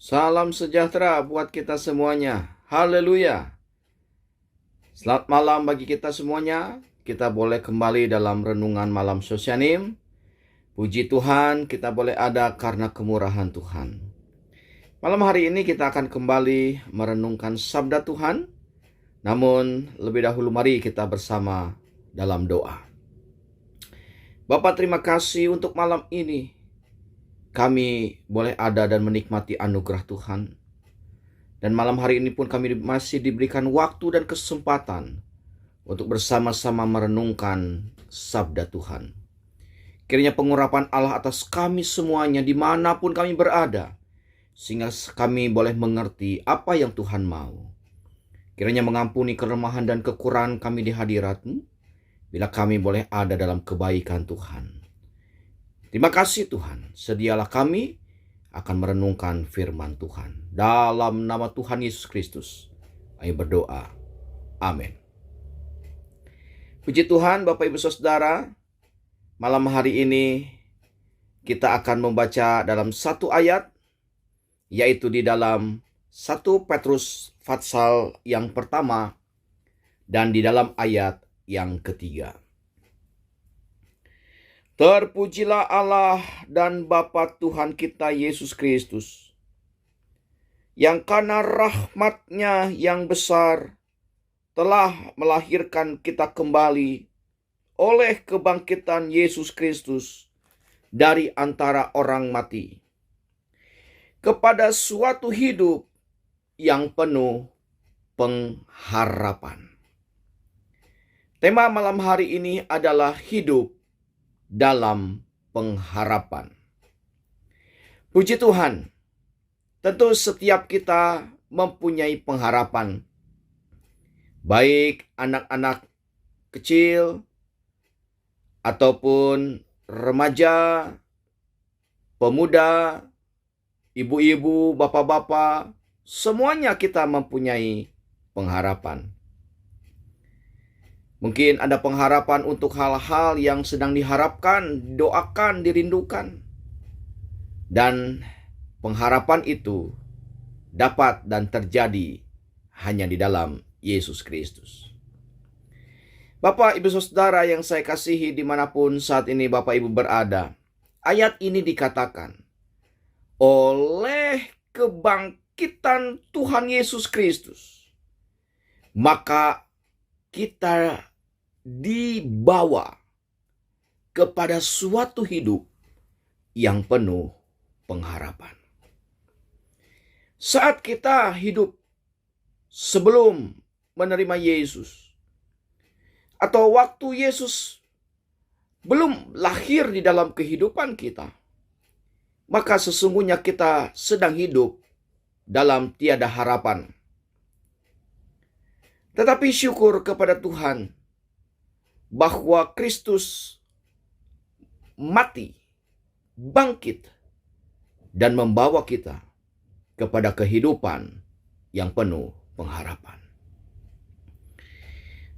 Salam sejahtera buat kita semuanya. Haleluya. Selamat malam bagi kita semuanya. Kita boleh kembali dalam renungan malam Sosyanim. Puji Tuhan, kita boleh ada karena kemurahan Tuhan. Malam hari ini kita akan kembali merenungkan sabda Tuhan. Namun lebih dahulu mari kita bersama dalam doa. Bapa, terima kasih untuk malam ini. Kami boleh ada dan menikmati anugerah Tuhan. Dan malam hari ini pun kami masih diberikan waktu dan kesempatan untuk bersama-sama merenungkan sabda Tuhan. Kiranya pengurapan Allah atas kami semuanya dimanapun kami berada, sehingga kami boleh mengerti apa yang Tuhan mau. Kiranya mengampuni kelemahan dan kekurangan kami di hadirat-Mu, bila kami boleh ada dalam kebaikan Tuhan. Terima kasih Tuhan, sedialah kami akan merenungkan firman Tuhan. Dalam nama Tuhan Yesus Kristus, kami berdoa. Amin. Puji Tuhan, Bapak Ibu Saudara, malam hari ini kita akan membaca dalam satu ayat, yaitu di dalam 1 Petrus pasal yang pertama dan di dalam ayat yang ketiga. Terpujilah Allah dan Bapa Tuhan kita Yesus Kristus, yang karena rahmat-Nya yang besar telah melahirkan kita kembali oleh kebangkitan Yesus Kristus dari antara orang mati, kepada suatu hidup yang penuh pengharapan. Tema malam hari ini adalah hidup dalam pengharapan. Puji Tuhan, tentu setiap kita mempunyai pengharapan. Baik anak-anak kecil, ataupun remaja, pemuda, ibu-ibu, bapak-bapak, semuanya kita mempunyai pengharapan. Mungkin ada pengharapan untuk hal-hal yang sedang diharapkan, doakan, dirindukan. Dan pengharapan itu dapat dan terjadi hanya di dalam Yesus Kristus. Bapak, Ibu, Saudara yang saya kasihi dimanapun saat ini Bapak Ibu berada. Ayat ini dikatakan, oleh kebangkitan Tuhan Yesus Kristus, maka kita dibawa kepada suatu hidup yang penuh pengharapan. Saat kita hidup sebelum menerima Yesus, atau waktu Yesus belum lahir di dalam kehidupan kita, maka sesungguhnya kita sedang hidup dalam tiada harapan. Tetapi syukur kepada Tuhan bahwa Kristus mati, bangkit, dan membawa kita kepada kehidupan yang penuh pengharapan.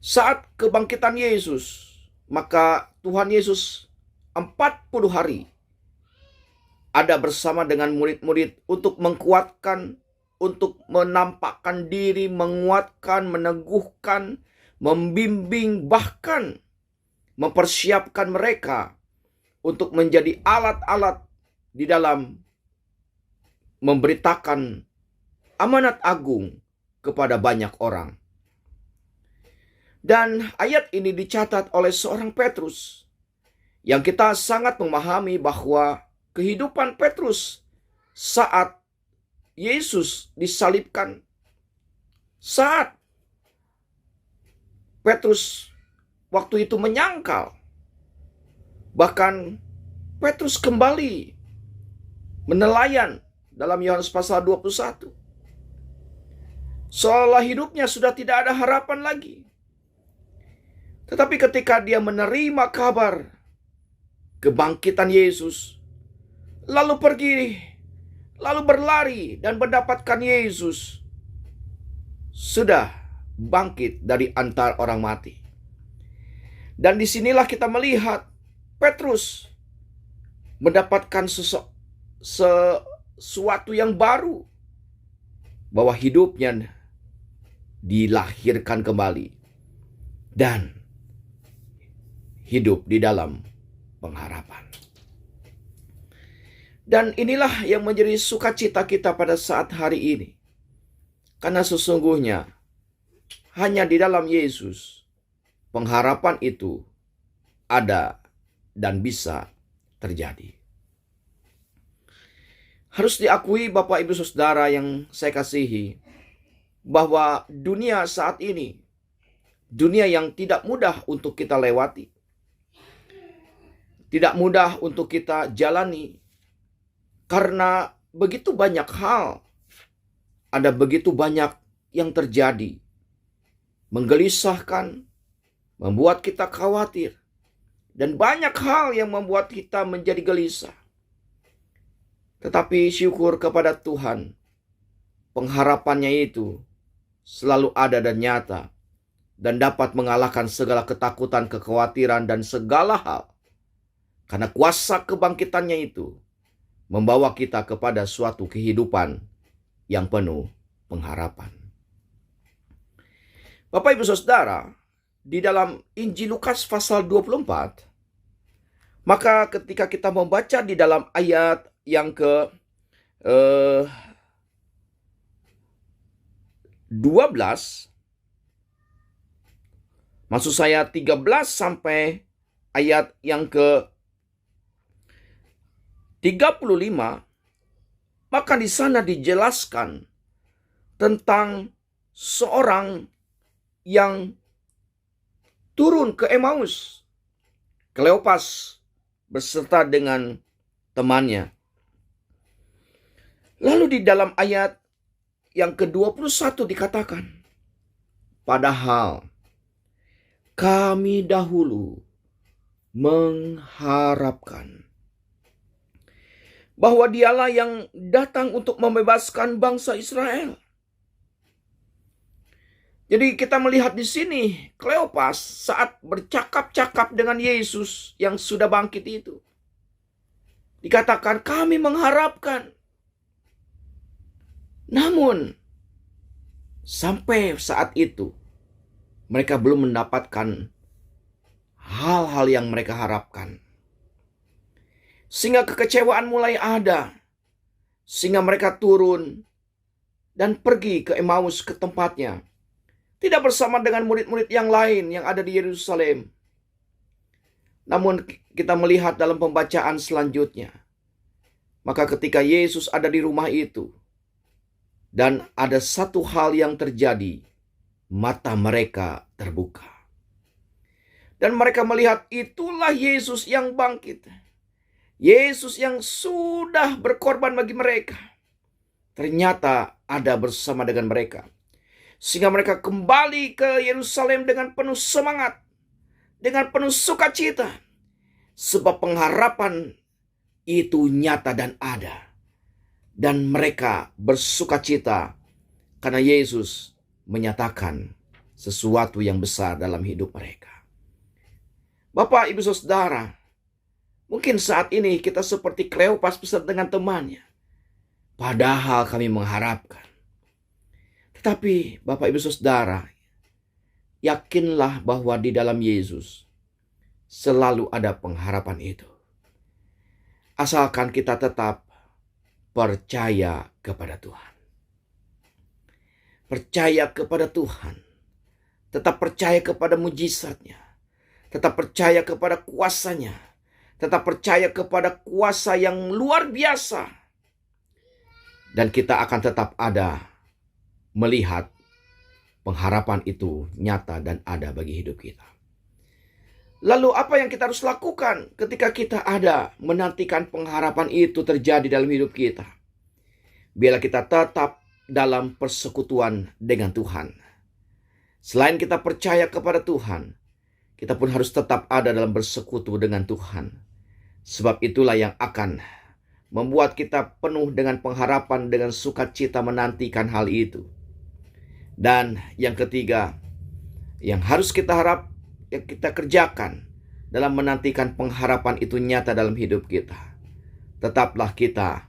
Saat kebangkitan Yesus, maka Tuhan Yesus 40 hari ada bersama dengan murid-murid untuk mengkuatkan, untuk menampakkan diri, menguatkan, meneguhkan, membimbing, bahkan mempersiapkan mereka untuk menjadi alat-alat di dalam memberitakan amanat agung kepada banyak orang. Dan ayat ini dicatat oleh seorang Petrus, yang kita sangat memahami bahwa kehidupan Petrus saat Yesus disalibkan, saat Petrus waktu itu menyangkal, bahkan Petrus kembali menelayan dalam Yohanes pasal 21. Seolah hidupnya sudah tidak ada harapan lagi. Tetapi ketika dia menerima kabar kebangkitan Yesus, lalu pergi, lalu berlari dan mendapatkan Yesus sudah bangkit dari antara orang mati. Dan disinilah kita melihat Petrus mendapatkan sesuatu yang baru, bahwa hidupnya dilahirkan kembali dan hidup di dalam pengharapan. Dan inilah yang menjadi sukacita kita pada saat hari ini. Karena sesungguhnya hanya di dalam Yesus pengharapan itu ada dan bisa terjadi. Harus diakui Bapak Ibu Saudara yang saya kasihi, bahwa dunia saat ini, dunia yang tidak mudah untuk kita lewati, tidak mudah untuk kita jalani, karena begitu banyak hal, ada begitu banyak yang terjadi, menggelisahkan, membuat kita khawatir, dan banyak hal yang membuat kita menjadi gelisah. Tetapi syukur kepada Tuhan, pengharapannya itu selalu ada dan nyata, dan dapat mengalahkan segala ketakutan, kekhawatiran, dan segala hal. Karena kuasa kebangkitannya itu membawa kita kepada suatu kehidupan yang penuh pengharapan. Bapak Ibu Saudara, di dalam Injil Lukas pasal 24, maka ketika kita membaca di dalam ayat yang ke 12, maksud saya 13 sampai ayat yang ke 35, maka di sana dijelaskan tentang seorang yang turun ke Emmaus, Kleopas beserta dengan temannya. Lalu di dalam ayat yang ke-21 dikatakan, padahal kami dahulu mengharapkan bahwa dialah yang datang untuk membebaskan bangsa Israel. Jadi kita melihat di sini Kleopas saat bercakap-cakap dengan Yesus yang sudah bangkit itu, dikatakan kami mengharapkan. Namun sampai saat itu mereka belum mendapatkan hal-hal yang mereka harapkan. Sehingga kekecewaan mulai ada. Sehingga mereka turun dan pergi ke Emmaus, ke tempatnya. Tidak bersama dengan murid-murid yang lain yang ada di Yerusalem. Namun kita melihat dalam pembacaan selanjutnya. Maka ketika Yesus ada di rumah itu, dan ada satu hal yang terjadi, mata mereka terbuka. Dan mereka melihat itulah Yesus yang bangkit. Yesus yang sudah berkorban bagi mereka. Ternyata ada bersama dengan mereka. Sehingga mereka kembali ke Yerusalem dengan penuh semangat. Dengan penuh sukacita. Sebab pengharapan itu nyata dan ada. Dan mereka bersukacita karena Yesus menyatakan sesuatu yang besar dalam hidup mereka. Bapak, Ibu, Saudara, mungkin saat ini kita seperti Kleopas beserta dengan temannya. Padahal kami mengharapkan. Tetapi Bapak, Ibu, Saudara, yakinlah bahwa di dalam Yesus selalu ada pengharapan itu. Asalkan kita tetap percaya kepada Tuhan. Percaya kepada Tuhan. Tetap percaya kepada mujizatnya. Tetap percaya kepada kuasanya. Tetap percaya kepada kuasa yang luar biasa. Dan kita akan tetap ada melihat pengharapan itu nyata dan ada bagi hidup kita. Lalu apa yang kita harus lakukan ketika kita ada menantikan pengharapan itu terjadi dalam hidup kita? Biarlah kita tetap dalam persekutuan dengan Tuhan. Selain kita percaya kepada Tuhan, kita pun harus tetap ada dalam bersekutu dengan Tuhan. Sebab itulah yang akan membuat kita penuh dengan pengharapan, dengan sukacita menantikan hal itu. Dan yang ketiga, yang harus kita harap, yang kita kerjakan dalam menantikan pengharapan itu nyata dalam hidup kita. Tetaplah kita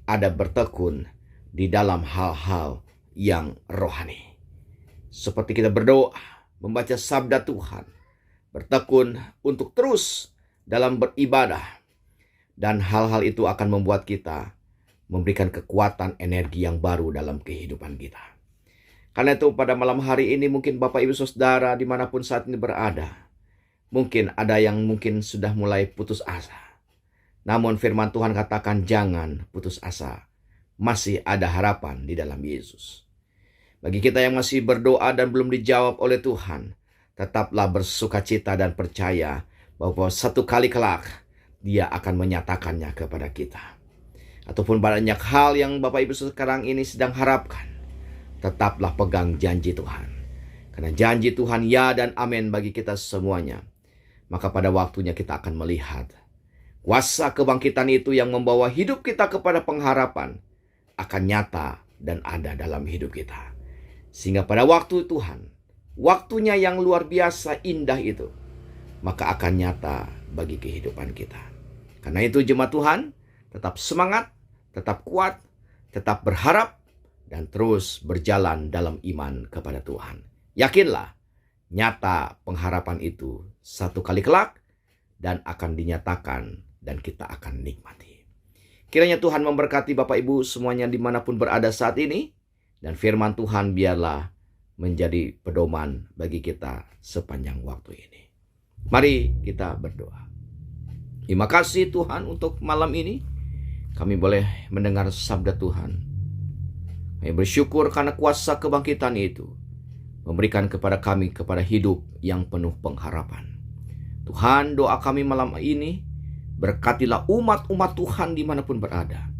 ada bertekun di dalam hal-hal yang rohani. Seperti kita berdoa, membaca sabda Tuhan, bertekun untuk terus dalam beribadah, dan hal-hal itu akan membuat kita memberikan kekuatan energi yang baru dalam kehidupan kita. Karena itu pada malam hari ini mungkin Bapak Ibu Saudara dimanapun saat ini berada, mungkin ada yang mungkin sudah mulai putus asa. Namun firman Tuhan katakan jangan putus asa. Masih ada harapan di dalam Yesus. Bagi kita yang masih berdoa dan belum dijawab oleh Tuhan, tetaplah bersukacita dan percaya bahwa satu kali kelak Dia akan menyatakannya kepada kita. Ataupun banyak hal yang Bapak Ibu sekarang ini sedang harapkan, tetaplah pegang janji Tuhan. Karena janji Tuhan ya dan amin bagi kita semuanya. Maka pada waktunya kita akan melihat kuasa kebangkitan itu yang membawa hidup kita kepada pengharapan akan nyata dan ada dalam hidup kita. Sehingga pada waktu Tuhan, waktunya yang luar biasa indah itu, maka akan nyata bagi kehidupan kita. Karena itu jemaat Tuhan, tetap semangat, tetap kuat, tetap berharap, dan terus berjalan dalam iman kepada Tuhan. Yakinlah, nyata pengharapan itu satu kali kelak dan akan dinyatakan dan kita akan nikmati. Kiranya Tuhan memberkati Bapak Ibu semuanya dimanapun berada saat ini. Dan firman Tuhan biarlah menjadi pedoman bagi kita sepanjang waktu ini. Mari kita berdoa. Terima kasih Tuhan untuk malam ini. Kami boleh mendengar sabda Tuhan. Kami bersyukur karena kuasa kebangkitan itu memberikan kepada kami kepada hidup yang penuh pengharapan. Tuhan, doa kami malam ini, berkatilah umat-umat Tuhan dimanapun berada.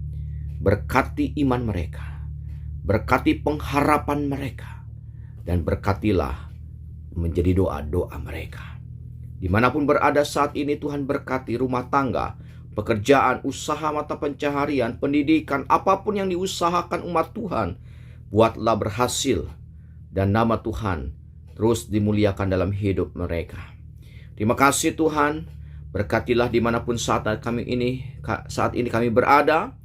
Berkati iman mereka. Berkati pengharapan mereka. Dan berkatilah menjadi doa-doa mereka. Dimanapun berada saat ini Tuhan berkati rumah tangga, pekerjaan, usaha mata pencaharian, pendidikan, apapun yang diusahakan umat Tuhan. Buatlah berhasil. Dan nama Tuhan terus dimuliakan dalam hidup mereka. Terima kasih Tuhan. Berkatilah dimanapun saat ini kami berada.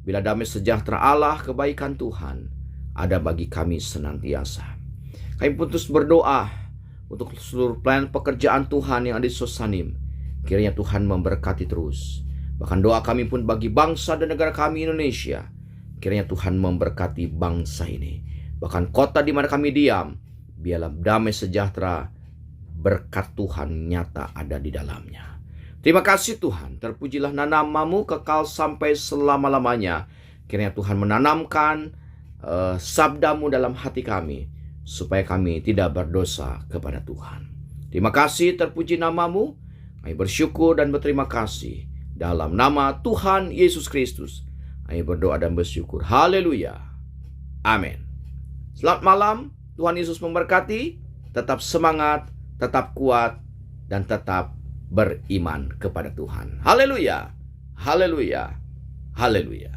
Bila damai sejahtera Allah, kebaikan Tuhan ada bagi kami senantiasa. Kami pun terus berdoa untuk seluruh pelayan pekerjaan Tuhan yang ada di Sosanim. Kiranya Tuhan memberkati terus. Bahkan doa kami pun bagi bangsa dan negara kami Indonesia. Kiranya Tuhan memberkati bangsa ini. Bahkan kota di mana kami diam, biarlah damai sejahtera, berkat Tuhan nyata ada di dalamnya. Terima kasih Tuhan, terpujilah namamu kekal sampai selama-lamanya. Kiranya Tuhan menanamkan sabdamu dalam hati kami, supaya kami tidak berdosa kepada Tuhan. Terima kasih, terpuji namamu. Kami bersyukur dan berterima kasih. Dalam nama Tuhan Yesus Kristus, kami berdoa dan bersyukur. Haleluya. Amin. Selamat malam, Tuhan Yesus memberkati. Tetap semangat, tetap kuat, dan tetap beriman kepada Tuhan. Haleluya. Haleluya. Haleluya.